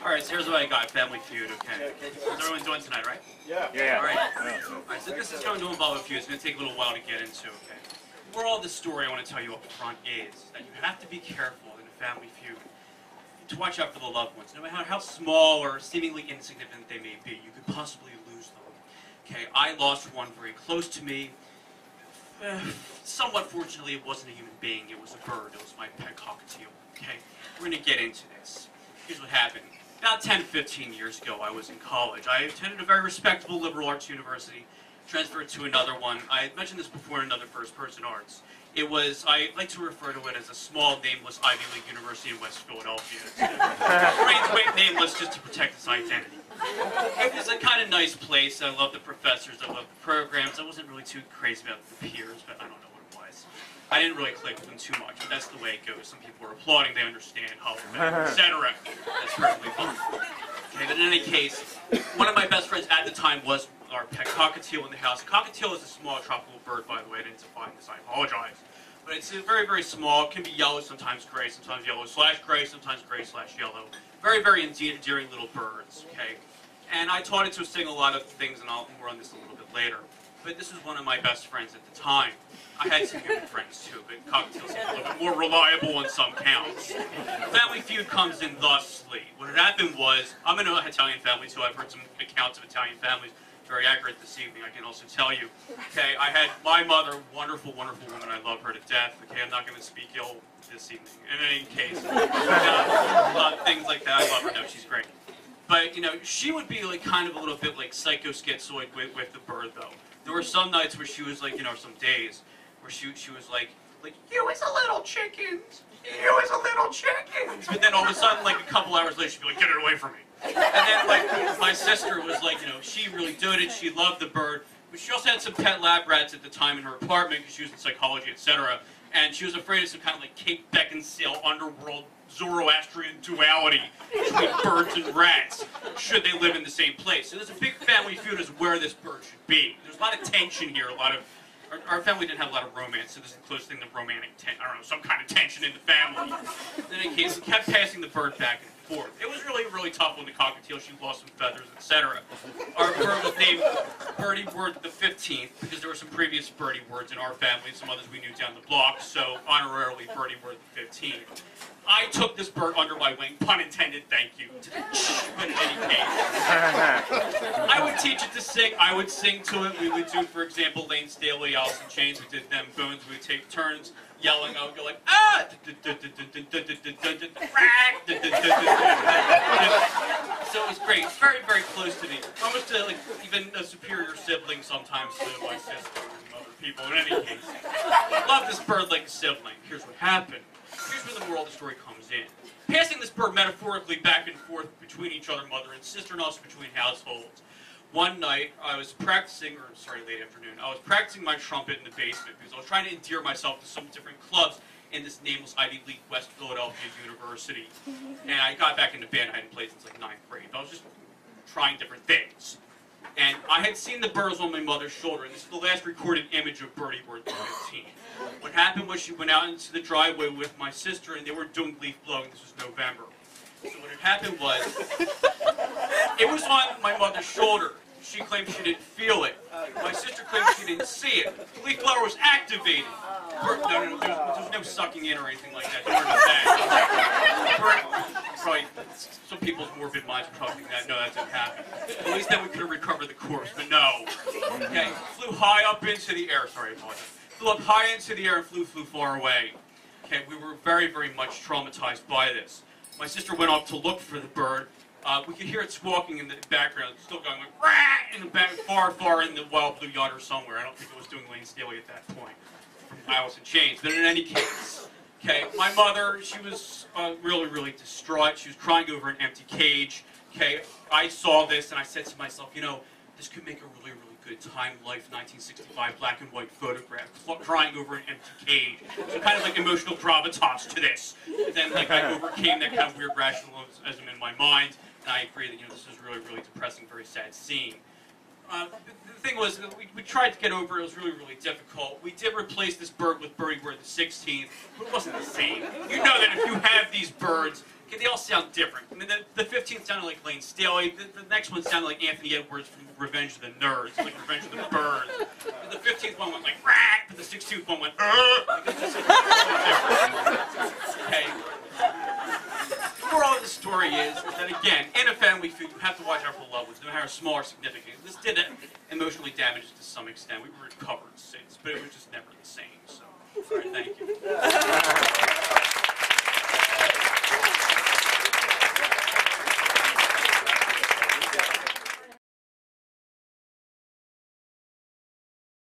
Alright, so here's what I got, Family Feud, okay? How's everyone doing tonight, right? Yeah. Alright, so this is going to involve a feud. It's going to take a little while to get into, okay? The moral of the story I want to tell you up front is that you have to be careful in a family feud to watch out for the loved ones. No matter how small or seemingly insignificant they may be, you could possibly lose them. Okay, I lost one very close to me. Somewhat fortunately, it wasn't a human being, it was a bird. It was my pet cockatiel, okay? We're going to get into this. Here's what happened. About 10 to 15 years ago, I was in college. I attended a very respectable liberal arts university, transferred to another one. I had mentioned this before in another Person Arts. It was, I like to refer to it as a small, nameless Ivy League university in West Philadelphia. It's nameless just to protect its identity. It was a kind of nice place. I loved the professors, I loved the programs. I wasn't really too crazy about the peers, but I don't know what it was. I didn't really click with them too much, but that's the way it goes. Some people are applauding, they understand, etc. That's perfectly fine. Okay, but in any case, one of my best friends at the time was our pet cockatiel in the house. Cockatiel is a small tropical bird, by the way. I didn't define this, I apologize. But it's very, very small. It can be yellow, sometimes gray, sometimes yellow/gray, sometimes gray/yellow. Very, very endearing little birds, okay? And I taught it to sing a lot of things, and I'll more on this a little bit later. But this was one of my best friends at the time. I had some human friends too, but cockatiels are a little bit more reliable on some counts. Family Feud comes in thusly. What had happened was, I'm in an Italian family, so I've heard some accounts of Italian families. Very accurate this evening, I can also tell you. Okay, I had my mother, wonderful, wonderful woman, I love her to death. Okay, I'm not going to speak ill this evening. In any case, things like that, I love her, no, she's great. But, you know, she would be like kind of a little bit like psycho-schizoid with the bird, though. There were some nights where she was like, you know, some days, where she was like, you is a little chickens, you is a little chickens. But then all of a sudden, like a couple hours later, she'd be like, get it away from me. And then, like, my sister was like, you know, she really did it, she loved the bird, but she also had some pet lab rats at the time in her apartment, because she was in psychology, etc., and she was afraid of some kind of like Kate Beckinsale underworld Zoroastrian duality between birds and rats, should they live in the same place. So there's a big family feud as where this bird should be. There's a lot of tension here, our family didn't have a lot of romance, so this is the closest thing to romantic I don't know, some kind of tension in the family. In any case, we kept passing the bird back and forth. It was really, really tough on the cockatiel. She lost some feathers, etc. Our bird was named Birdie Word the 15th, because there were some previous Birdie Words in our family, and some others we knew down the block, so honorarily Birdie Word the 15th. I took this bird under my wing, pun intended, thank you. But in any case, I would teach it to sing, I would sing to it. We would do, for example, Lane Staley, Alice in Chains, we did Them Bones, we would take turns yelling, I would go like, ah! So it was great, very, very close to me. Almost to, like, even a superior sibling sometimes to my sister and other people, in any case. I love this bird like a sibling. Here's what happened. Here's where the moral of the story comes in. Passing this bird metaphorically back and forth between each other, mother and sister, and also between households. One night, I was practicing, late afternoon, I was practicing my trumpet in the basement because I was trying to endear myself to some different clubs in this nameless Ivy League West Philadelphia University. And I got back into band. I hadn't played since like 9th grade. I was just trying different things. And I had seen the birds on my mother's shoulder, and this is the last recorded image of Birdie Word the 15th. What happened was she went out into the driveway with my sister, and they were doing leaf blowing. This was November. So what had happened was, it was on my mother's shoulder. She claimed she didn't feel it. My sister claimed she didn't see it. The leaf blower was activated. No, there's no sucking in or anything like that. Don't worry about that. Probably, some people's morbid minds are probably thinking that, no, that didn't happen. At least then we could have recovered the corpse, but no. Okay, flew high up into the air. Sorry, I apologize. Flew up high into the air and flew far away. Okay, we were very, very much traumatized by this. My sister went off to look for the bird. We could hear it squawking in the background, still going like, rah! In the back, far in the wild blue yonder somewhere. I don't think it was doing Lane Staley at that point, from Alice in Chains. But in any case, okay, my mother, she was really, really distraught. She was crying over an empty cage. Okay, I saw this and I said to myself, you know, this could make a really, really good Time Life 1965 black and white photograph, crying over an empty cage. So kind of like emotional gravitas to this. And then like I overcame that kind of weird rationalism in my mind. And I agree that, you know, this is really, really depressing, very sad scene. The thing was, we tried to get over it. It was really, really difficult. We did replace this bird with Birdie Word the 16th, but it wasn't the same. You know that if you have these birds, Okay, they all sound different. I mean, the 15th sounded like Lane Staley. The next one sounded like Anthony Edwards from Revenge of the Nerds, like Revenge of the Birds. And the 15th one went like rat, but the 16th one went like, it's just okay. The moral of the story is that again, in a family feud, you have to watch out for loved ones, no matter how small or significant. This did emotionally damage us to some extent. We recovered since, but it was just never the same. So, all right, thank you.